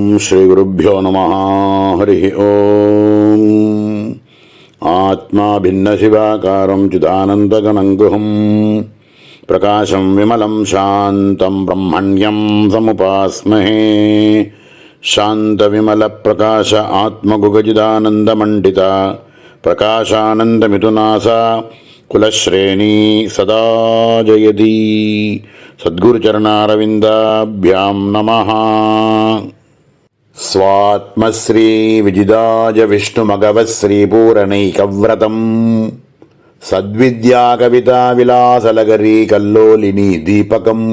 श्रीगुरुभ्यो नमः। हरिः ओम्। आत्मा भिन्नशिवाकारं चिदानन्दघनं गुहं प्रकाशं विमलं शान्तं ब्रह्मण्यं समुपास्महे। शान्तविमलप्रकाश आत्मगुगजिदानन्दमण्डिता प्रकाशानन्दमिथुनासा कुलश्रेणी सदा जयति। सद्गुरुचरणारविन्दाभ्यां नमः। स्वात्मश्री विजिदाय विष्णुमगवश्रीपूरणैकव्रतम् सद्विद्या कविता विलासलगरी कल्लोलिनी दीपकम्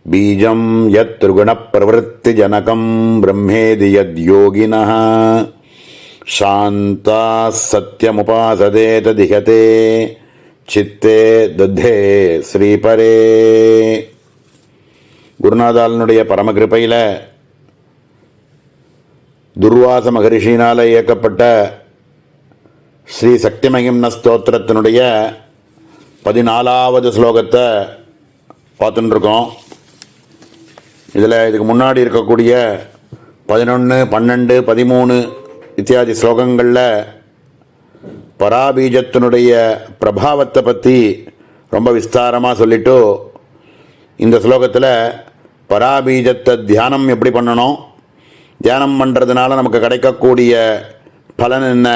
बीजं यत्त्रिगुणप्रवृत्तिजनकं ब्रह्मेदि यद्योगिनः शान्ताः सत्यमुपासते तदिहते चित्ते दद्धे श्रीपरे। குருநாதாளனுடைய பரமகிருப்பையில் துர்வாச மகரிஷினால் இயக்கப்பட்ட ஸ்ரீ சக்திமகிம்ன ஸ்தோத்திரத்தினுடைய 14வது ஸ்லோகத்தை பார்த்துட்டுருக்கோம். இதுக்கு முன்னாடி இருக்கக்கூடிய 11, 12, 13 இத்தியாதி ஸ்லோகங்களில் பராபீஜத்தினுடைய பிரபாவத்தை பற்றி ரொம்ப விஸ்தாரமாக சொல்லிட்டு இந்த ஸ்லோகத்தில் பராபீஜத்தை தியானம் எப்படி பண்ணணும், தியானம் பண்ணுறதுனால நமக்கு கிடைக்கக்கூடிய பலன் என்ன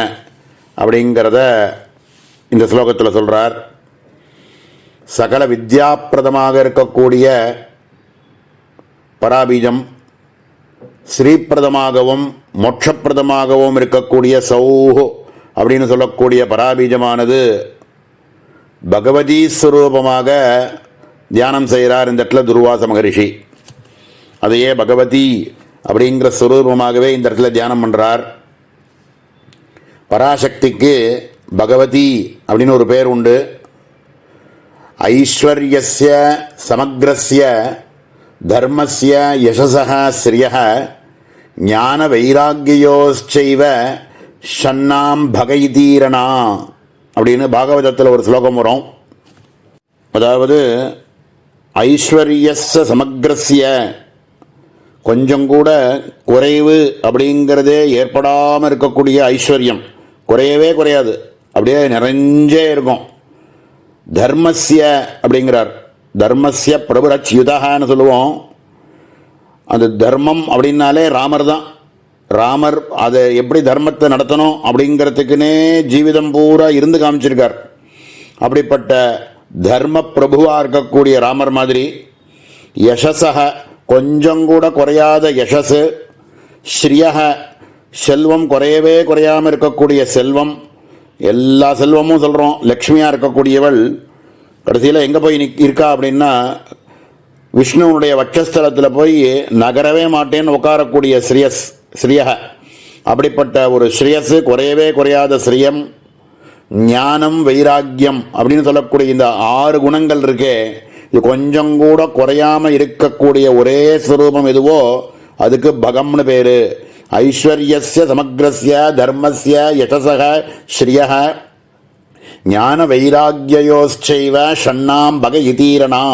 அப்படிங்கிறத இந்த ஸ்லோகத்தில் சொல்கிறார். சகல வித்யாப்பிரதமாக இருக்கக்கூடிய பராபீஜம், ஸ்ரீப்பிரதமாகவும் மோட்சப்பிரதமாகவும் இருக்கக்கூடிய சௌஹு அப்படின்னு சொல்லக்கூடிய பராபீஜமானது பகவதீ ஸ்வரூபமாக தியானம் செய்கிறார் இந்த இடத்துல துர்வாச மகரிஷி. அதையே பகவதி அப்படிங்கிற ஸ்வரூபமாகவே இந்த இடத்துல தியானம் பண்ணுறார். பராசக்திக்கு பகவதி அப்படின்னு ஒரு பேர் உண்டு. ஐஸ்வர்யஸ்ய சமக்ரஸ்ய தர்மஸ்ய யசஸஹ ஸ்ரியஹ ஞான வைராக்கியோச்சைவ ஷன்னாம் பகைதீரணா அப்படின்னு பாகவதத்தில் ஒரு ஸ்லோகம் வரும். அதாவது ஐஸ்வர்யஸ்ய சமக்ரஸ்ய, கொஞ்சம் கூட குறைவு அப்படிங்கிறதே ஏற்படாமல் இருக்கக்கூடிய ஐஸ்வர்யம், குறையவே குறையாது, அப்படியே நிறைஞ்சே இருக்கும். தர்மஸ்ய அப்படிங்கிறார். தர்மஸ்ய பிரபுரச்யுதான்னு சொல்லுவோம். அந்த தர்மம் அப்படின்னாலே ராமர் தான். ராமர் அதை எப்படி தர்மத்தை நடத்தணும் அப்படிங்கிறதுக்குன்னே ஜீவிதம் பூரா இருந்து காமிச்சிருக்கார். அப்படிப்பட்ட தர்ம பிரபுவாக இருக்கக்கூடிய ராமர் மாதிரி யசஸஹ, கொஞ்சம் கூட குறையாத யசஸ், ஸ்ரீயஹ, செல்வம் குறையவே குறையாமல் இருக்கக்கூடிய செல்வம், எல்லா செல்வமும் சொல்கிறோம். லக்ஷ்மியாக இருக்கக்கூடியவள் கடைசியில் எங்கே போய் இருக்கா அப்படின்னா விஷ்ணுவனுடைய வட்சஸ்தலத்தில் போய் நகரவே மாட்டேன்னு உட்காரக்கூடிய ஸ்ரீயஹ. அப்படிப்பட்ட ஒரு ஸ்ரீயஸ், குறையவே குறையாத ஸ்ரீயம், ஞானம் வைராக்கியம் அப்படின்னு சொல்லக்கூடிய இந்த 6 குணங்கள் இருக்கே, இது கொஞ்சம் கூட குறையாமல் இருக்கக்கூடிய ஒரே ஸ்வரூபம் எதுவோ அதுக்கு பகம்னு பேர். ஐஸ்வர்யஸ்ய சமக்ரஸ்ய தர்மஸ்ய யசஸஹ ஸ்ரியஹ ஞான வைராக்கியோச்சைவ ஷண்ணாம் பகைதீரணா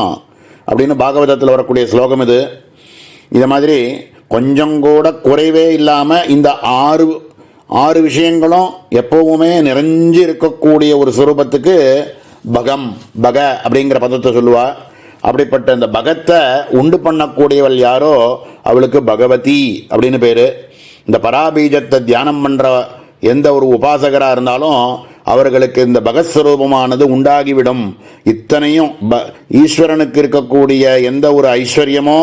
அப்படின்னு பாகவதத்தில் வரக்கூடிய ஸ்லோகம் இது. இதை மாதிரி கொஞ்சம் கூட குறைவே இல்லாமல் இந்த 6 விஷயங்களும் எப்பவுமே நிறைஞ்சு இருக்கக்கூடிய ஒரு ஸ்வரூபத்துக்கு பக அப்படிங்கிற பதத்தை சொல்லுவா. அப்படிப்பட்ட இந்த பகத்தை உண்டு பண்ணக்கூடியவள் யாரோ அவளுக்கு பகவதி அப்படின்னு பேர். இந்த பராபீஜத்தை தியானம் பண்ணுற எந்த ஒரு உபாசகராக இருந்தாலும் அவர்களுக்கு இந்த பகஸ்வரூபமானது உண்டாகிவிடும். இத்தனையும் ஈஸ்வரனுக்கு இருக்கக்கூடிய எந்த ஒரு ஐஸ்வர்யமோ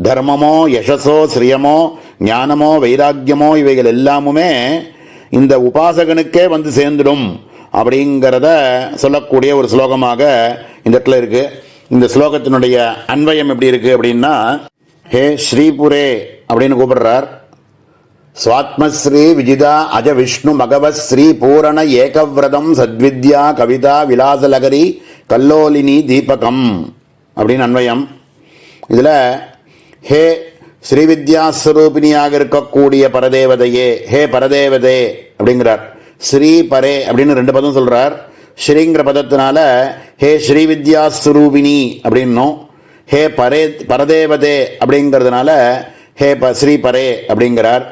தர்மமோ யசஸோ ஸ்ரீயமோ ஞானமோ வைராக்கியமோ இவைகள் எல்லாமுமே இந்த உபாசகனுக்கே வந்து சேர்ந்துடும் அப்படிங்கிறத சொல்லக்கூடிய ஒரு ஸ்லோகமாக இந்த இடத்துல இருக்கு. இந்த ஸ்லோகத்தினுடைய அன்வயம் எப்படி இருக்கு அப்படின்னா, ஹே ஸ்ரீபுரே அப்படின்னு கூப்பிடுறார். ஸ்வாத்மஸ்ரீ விஜிதா அஜ விஷ்ணு மகவத் ஸ்ரீ பூரண ஏகவ்ரதம் சத்வித்யா கவிதா விலாசலகரி கல்லோலினி தீபகம் அப்படின்னு அன்வயம். இதில் ஹே ஸ்ரீவித்யாஸ்வரூபிணியாக இருக்கக்கூடிய பரதேவதையே, ஹே பரதேவதே அப்படிங்கிறார். ஸ்ரீ பரே அப்படின்னு 2 பதம் சொல்கிறார். ஸ்ரீங்கிற பதத்தினால ஹே ஸ்ரீவித்யாஸ்வரூபிணி அப்படின்னும், ஹே பரதேவதே அப்படிங்கிறதுனால ஸ்ரீ பரே அப்படிங்கிறார்.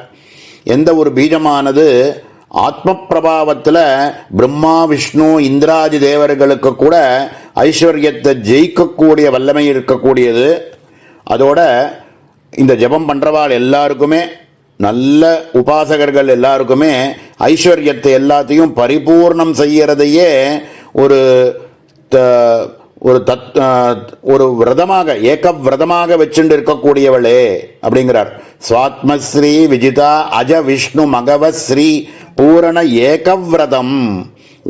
எந்த ஒரு பீஜமானது ஆத்ம பிரபாவத்தில் பிரம்மா விஷ்ணு இந்திராதி தேவர்களுக்கு கூட ஐஸ்வர்யத்தை ஜெயிக்கக்கூடிய வல்லமை இருக்கக்கூடியது. அதோட இந்த ஜபம் பண்ணுறவாள் எல்லாருக்குமே, நல்ல உபாசகர்கள் எல்லாருக்குமே ஐஸ்வர்யத்தை எல்லாத்தையும் பரிபூர்ணம் செய்யறதையே ஒரு ஒரு விரதமாக ஏக விரதமாக வச்சுட்டு இருக்கக்கூடியவளே அப்படிங்கிறார். சுவாத்மஸ்ரீ விஜிதா அஜ விஷ்ணு மகவ ஸ்ரீ பூரண ஏகவிரதம்.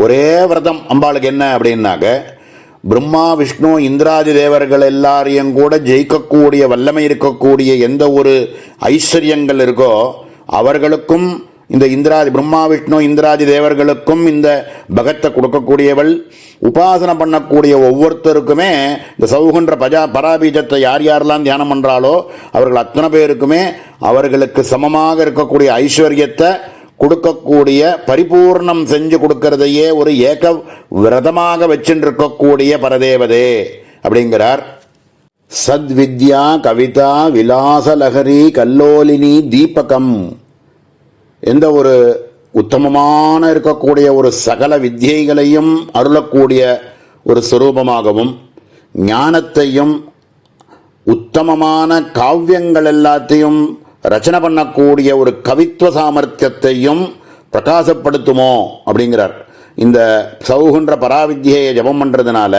ஒரே விரதம் அம்பாளுக்கு என்ன அப்படின்னாக்க, பிரம்மா விஷ்ணு இந்திராதி தேவர்கள் எல்லாரையும் கூட ஜெயிக்கக்கூடிய வல்லமை இருக்கக்கூடிய எந்த ஒரு ஐஸ்வர்யங்கள் இருக்கோ அவர்களுக்கும் இந்த பிரம்மா விஷ்ணு இந்திராதி தேவர்களுக்கும் இந்த பகத்தை கொடுக்கக்கூடியவள். உபாசனை பண்ணக்கூடிய ஒவ்வொருத்தருக்குமே இந்த சௌகுன்ற பராபீஜத்தை யார் யாரெல்லாம் தியானம் பண்ணுறாளோ அவர்கள் அத்தனை பேருக்குமே அவர்களுக்கு சமமாக இருக்கக்கூடிய ஐஸ்வர்யத்தை கொடுக்கக்கூடிய, பரிபூர்ணம் செஞ்சு கொடுக்கறதையே ஒரு ஏக விரதமாக வச்சுருக்கக்கூடிய பரதேவதே அப்படிங்கிறார். சத்வித்யா கவிதா விலாசலகரி கல்லோலினி தீபகம். எந்த ஒரு உத்தமமான இருக்கக்கூடிய ஒரு சகல வித்யைகளையும் அருளக்கூடிய ஒரு ஸ்வரூபமாகவும், ஞானத்தையும் உத்தமமான காவியங்கள் எல்லாத்தையும் ரச்சனை பண்ணக்கூடிய ஒரு கவித்துவ சாமர்த்தியத்தையும் பிரகாசப்படுத்துமோ அப்படிங்கிறார். இந்த சௌகுன்ற பராவித்யை ஜபம் பண்ணுறதுனால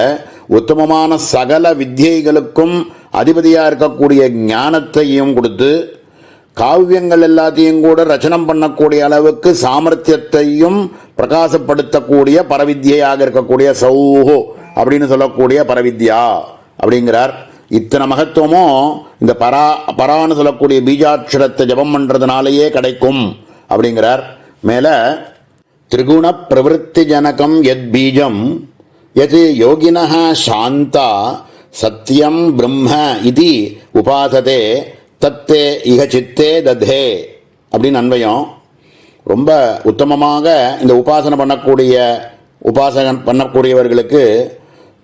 உத்தமமான சகல வித்யைகளுக்கும் அதிபதியாக இருக்கக்கூடிய ஞானத்தையும் கொடுத்து, காவியங்கள் எல்லாத்தையும் கூட ரச்சனம் பண்ணக்கூடிய அளவுக்கு சாமர்த்தியத்தையும் பிரகாசப்படுத்தக்கூடிய பரவித்யாக இருக்கக்கூடிய சௌஹு அப்படின்னு சொல்லக்கூடிய பரவித்யா அப்படிங்கிறார். இத்தனை மகத்துவமும் இந்த பரான்னு சொல்லக்கூடிய பீஜாட்சரத்தை ஜபம் பண்ணுறதுனாலேயே கிடைக்கும் அப்படிங்கிறார். மேலே திரிகுண பிரவருத்தி ஜனகம் எத் பீஜம் எது யோகினஹ சாந்தா சத்யம் பிரம்ம இது உபாசதே தத்தே இக சித்தே ததே அப்படின்னு அன்வயம். ரொம்ப உத்தமமாக இந்த உபாசனை பண்ணக்கூடியவர்களுக்கு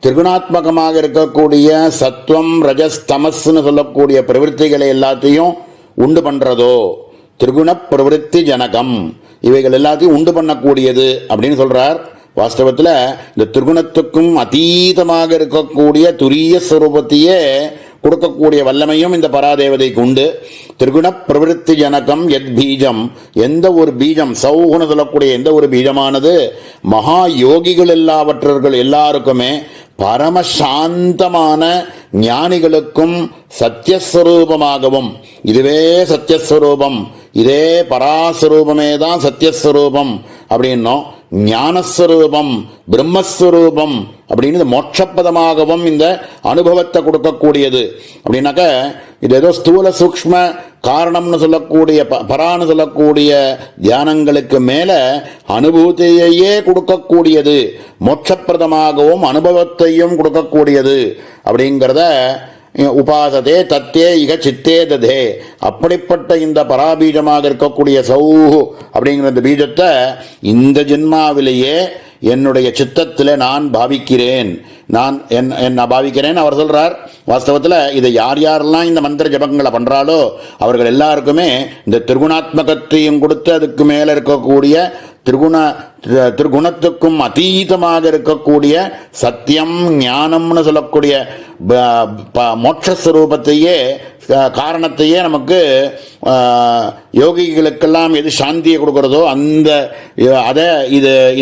திரிகுணாத்மகமாக இருக்கக்கூடிய சத்வம் ரஜஸ் தமஸ்ன்னு சொல்லக்கூடிய பிரவருத்திகளை எல்லாத்தையும் உண்டு பண்ணுறதோ திரிகுண பிரவருத்தி ஜனகம், இவைகள் எல்லாத்தையும் உண்டு பண்ணக்கூடியது அப்படின்னு சொல்கிறார். வாஸ்தவத்தில் இந்த திரிகுணத்துக்கும் அதீதமாக இருக்கக்கூடிய துரிய ஸ்வரூபத்தையே கொடுக்கக்கூடிய வல்லமையும் இந்த பராதேவதைக்கு உண்டு. திரிகுண பிரவருத்தி ஜனகம் எத் பீஜம், எந்த ஒரு பீஜம் சௌகுண சொல்லக்கூடிய எந்த ஒரு பீஜமானது மகா யோகிகள் எல்லாருக்குமே பரமசாந்தமான ஞானிகளுக்கும் சத்தியஸ்வரூபமாகவும், இதுவே சத்தியஸ்வரூபம், இதே பராஸ்வரூபமே தான் சத்தியஸ்வரூபம் அப்படின்னும், ஞானஸ்வரூபம் பிரம்மஸ்வரூபம் அப்படின்னு மோட்சப்பதமாகவும் இந்த அனுபவத்தை கொடுக்கக்கூடியது. அப்படின்னாக்க இது ஏதோ ஸ்தூல சூக்ஷ்ம காரணம்னு சொல்லக்கூடிய பரான்னு சொல்லக்கூடிய தியானங்களுக்கு மேலே அனுபூதியையே கொடுக்கக்கூடியது, மோட்சப்பிரதமாகவும் அனுபவத்தையும் கொடுக்கக்கூடியது அப்படிங்கிறத உபாசதே தத்தே இக சித்தே ததே. அப்படிப்பட்ட இந்த பராபீஜமாக இருக்கக்கூடிய சௌஹு அப்படிங்கிற இந்த பீஜத்தை இந்த ஜென்மாவிலேயே என்னுடைய சித்தத்தில் நான் பாவிக்கிறேன், என்ன பாவிக்கிறேன் அவர் சொல்கிறார். வாஸ்தவத்தில் இதை யாரெல்லாம் இந்த மந்திர ஜபங்களை பண்ணுறாலோ அவர்கள் எல்லாருக்குமே இந்த திரிகுணாத்மகத்தையும் கொடுத்து அதுக்கு மேலே இருக்கக்கூடிய திரிகுணத்துக்கும் அதீதமாக இருக்கக்கூடிய சத்தியம் ஞானம்னு சொல்லக்கூடிய மோட்சஸ்வரூபத்தையே காரணத்தையே நமக்கு யோகிகளுக்கெல்லாம் எது சாந்தியை கொடுக்கறதோ அதை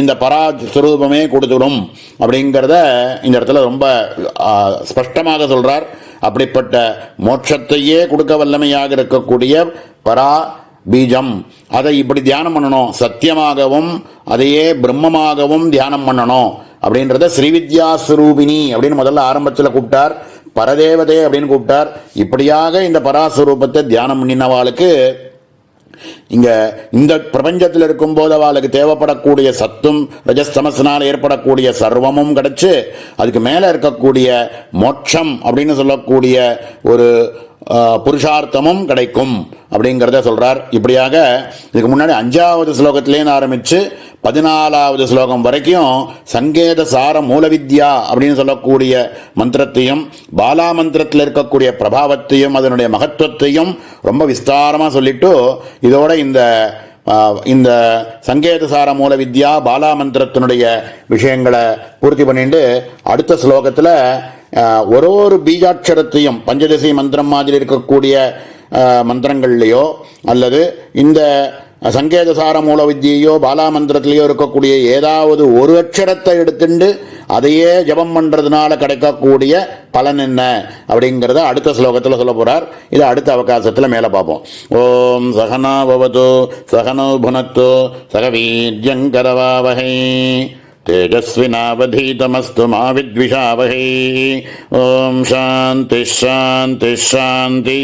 இந்த பராஸ்வரூபமே கொடுத்துடும் அப்படிங்கிறத இந்த இடத்துல ரொம்ப ஸ்பஷ்டமாக சொல்கிறார். அப்படிப்பட்ட மோட்சத்தையே கொடுக்க வல்லமையாக இருக்கக்கூடிய பரா பீஜம், அதை இப்படி தியானம் பண்ணணும், சத்தியமாகவும் அதையே பிரம்மமாகவும் தியானம் பண்ணணும் அப்படின்றத ஸ்ரீவித்யா ஸ்வரூபிணி அப்படின்னு முதல்ல ஆரம்பத்தில் கூப்பிட்டார், பரதேவதே அப்படின்னு கூப்பிட்டார். இப்படியாக இந்த பராஸ்வரூபத்தை தியானம் பண்ணினவாளுக்கு இங்கே இந்த பிரபஞ்சத்தில் இருக்கும்போது அவளுக்கு தேவைப்படக்கூடிய சத்தும் ரஜஸ்தமஸ்னால் ஏற்படக்கூடிய சர்வமும் கிடைச்சு அதுக்கு மேலே இருக்கக்கூடிய மோட்சம் அப்படின்னு சொல்லக்கூடிய ஒரு புருஷார்த்தமும் கிடைக்கும் அப்படிங்கிறத சொல்கிறார். இப்படியாக இதுக்கு முன்னாடி 5வது ஸ்லோகத்திலேருந்து ஆரம்பித்து 14வது ஸ்லோகம் வரைக்கும் சங்கேத சார மூலவித்யா அப்படின்னு சொல்லக்கூடிய மந்திரத்தையும் பாலா மந்திரத்தில் இருக்கக்கூடிய பிரபாவத்தையும் அதனுடைய மகத்துவத்தையும் ரொம்ப விஸ்தாரமாக சொல்லிட்டு இதோட இந்த சங்கேதசார மூல வித்யா பாலா மந்திரத்தினுடைய விஷயங்களை பூர்த்தி பண்ணிட்டு அடுத்த ஸ்லோகத்தில் ஒரு பீஜாட்சரத்தையும் பஞ்சதசி மந்திரம் மாதிரி இருக்கக்கூடிய மந்திரங்கள்லையோ அல்லது இந்த சங்கேதசார மூல வித்தியையோ பாலா மந்திரத்திலேயோ இருக்கக்கூடிய ஏதாவது ஒரு அக்ஷரத்தை எடுத்துட்டு அதையே ஜபம் பண்ணுறதுனால கிடைக்கக்கூடிய பலன் என்ன அப்படிங்கிறத அடுத்த ஸ்லோகத்தில் சொல்ல போகிறார். இதை அடுத்த அவகாசத்தில் மேலே பார்ப்போம். ஓம் சகனா பவது சகனோ புனத்து சகவீர்யங்கரவாவகை தேஜஸ்வினாவதீதமஸ்து மா வித்விஷாவகை. ஓம் சாந்தி ஷாந்தி ஷாந்தி.